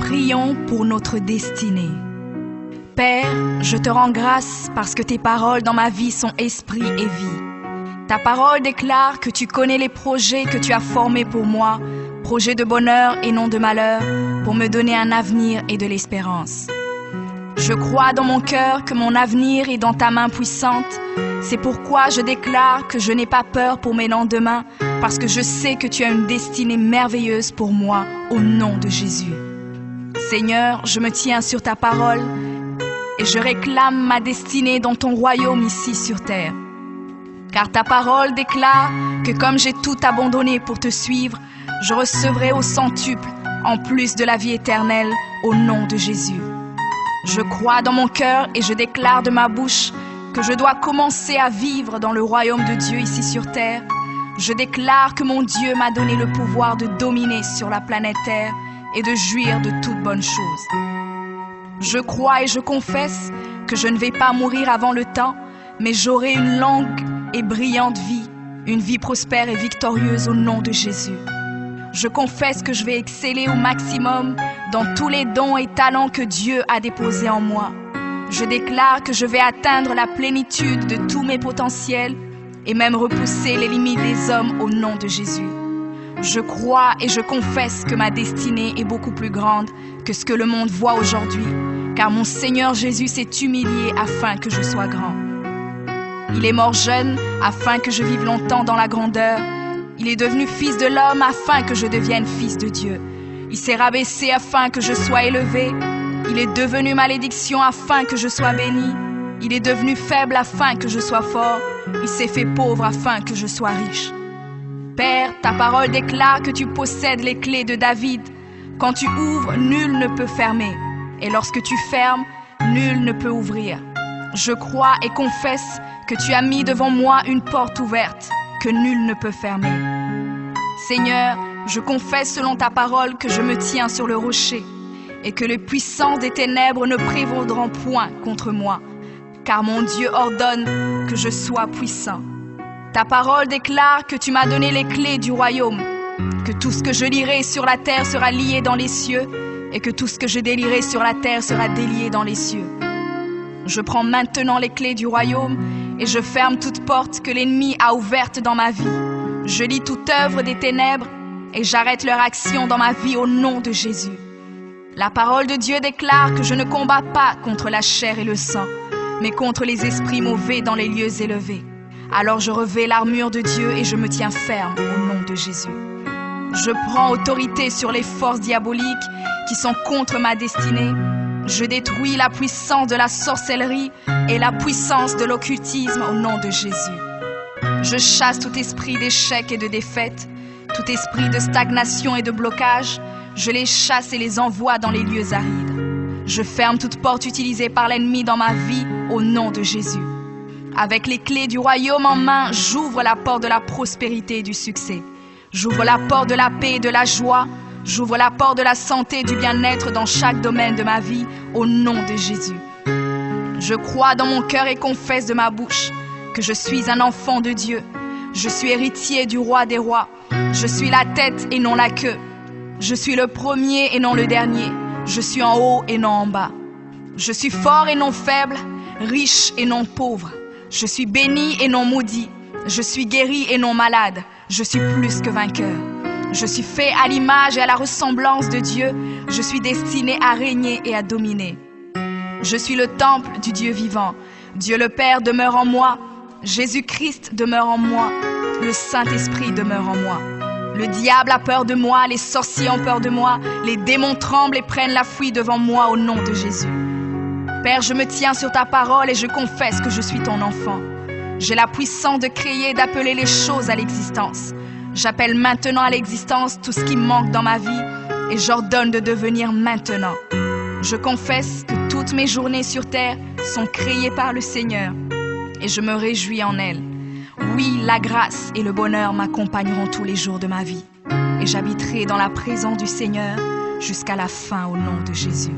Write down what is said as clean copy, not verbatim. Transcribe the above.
Prions pour notre destinée. Père, je te rends grâce parce que tes paroles dans ma vie sont esprit et vie. Ta parole déclare que tu connais les projets que tu as formés pour moi, projets de bonheur et non de malheur, pour me donner un avenir et de l'espérance. Je crois dans mon cœur que mon avenir est dans ta main puissante. C'est pourquoi je déclare que je n'ai pas peur pour mes lendemains, parce que je sais que tu as une destinée merveilleuse pour moi, au nom de Jésus. Seigneur, je me tiens sur ta parole et je réclame ma destinée dans ton royaume ici sur terre. Car ta parole déclare que comme j'ai tout abandonné pour te suivre, je recevrai au centuple, en plus de la vie éternelle, au nom de Jésus. Je crois dans mon cœur et je déclare de ma bouche que je dois commencer à vivre dans le royaume de Dieu ici sur terre. Je déclare que mon Dieu m'a donné le pouvoir de dominer sur la planète Terre et de jouir de toutes bonnes choses. Je crois et je confesse que je ne vais pas mourir avant le temps, mais j'aurai une longue et brillante vie, une vie prospère et victorieuse au nom de Jésus. Je confesse que je vais exceller au maximum dans tous les dons et talents que Dieu a déposés en moi. Je déclare que je vais atteindre la plénitude de tous mes potentiels et même repousser les limites des hommes au nom de Jésus. Je crois et je confesse que ma destinée est beaucoup plus grande que ce que le monde voit aujourd'hui, car mon Seigneur Jésus s'est humilié afin que je sois grand. Il est mort jeune afin que je vive longtemps dans la grandeur. Il est devenu fils de l'homme afin que je devienne fils de Dieu. Il s'est rabaissé afin que je sois élevé. Il est devenu malédiction afin que je sois béni. Il est devenu faible afin que je sois fort. Il s'est fait pauvre afin que je sois riche. Père, ta parole déclare que tu possèdes les clés de David. Quand tu ouvres, nul ne peut fermer. Et lorsque tu fermes, nul ne peut ouvrir. Je crois et confesse que tu as mis devant moi une porte ouverte que nul ne peut fermer. Seigneur, je confesse selon ta parole que je me tiens sur le rocher et que les puissances des ténèbres ne prévaudront point contre moi, car mon Dieu ordonne que je sois puissant. Ta parole déclare que tu m'as donné les clés du royaume, que tout ce que je lierai sur la terre sera lié dans les cieux et que tout ce que je délierai sur la terre sera délié dans les cieux. Je prends maintenant les clés du royaume et je ferme toute porte que l'ennemi a ouverte dans ma vie. Je lis toute œuvre des ténèbres et j'arrête leur action dans ma vie au nom de Jésus. La parole de Dieu déclare que je ne combats pas contre la chair et le sang, mais contre les esprits mauvais dans les lieux élevés. Alors je revêts l'armure de Dieu et je me tiens ferme au nom de Jésus. Je prends autorité sur les forces diaboliques qui sont contre ma destinée. Je détruis la puissance de la sorcellerie et la puissance de l'occultisme au nom de Jésus. Je chasse tout esprit d'échec et de défaite, tout esprit de stagnation et de blocage. Je les chasse et les envoie dans les lieux arides. Je ferme toute porte utilisée par l'ennemi dans ma vie au nom de Jésus. Avec les clés du royaume en main, j'ouvre la porte de la prospérité et du succès. J'ouvre la porte de la paix et de la joie. J'ouvre la porte de la santé et du bien-être dans chaque domaine de ma vie, au nom de Jésus. Je crois dans mon cœur et confesse de ma bouche que je suis un enfant de Dieu. Je suis héritier du roi des rois. Je suis la tête et non la queue. Je suis le premier et non le dernier. Je suis en haut et non en bas. Je suis fort et non faible, riche et non pauvre. Je suis béni et non maudit. Je suis guéri et non malade. Je suis plus que vainqueur. Je suis fait à l'image et à la ressemblance de Dieu. Je suis destiné à régner et à dominer. Je suis le temple du Dieu vivant. Dieu le Père demeure en moi. Jésus-Christ demeure en moi. Le Saint-Esprit demeure en moi. Le diable a peur de moi, les sorciers ont peur de moi, les démons tremblent et prennent la fuite devant moi au nom de Jésus. Père, je me tiens sur ta parole et je confesse que je suis ton enfant. J'ai la puissance de créer et d'appeler les choses à l'existence. J'appelle maintenant à l'existence tout ce qui manque dans ma vie et j'ordonne de devenir maintenant. Je confesse que toutes mes journées sur terre sont créées par le Seigneur et je me réjouis en elles. Oui, la grâce et le bonheur m'accompagneront tous les jours de ma vie et j'habiterai dans la présence du Seigneur jusqu'à la fin au nom de Jésus.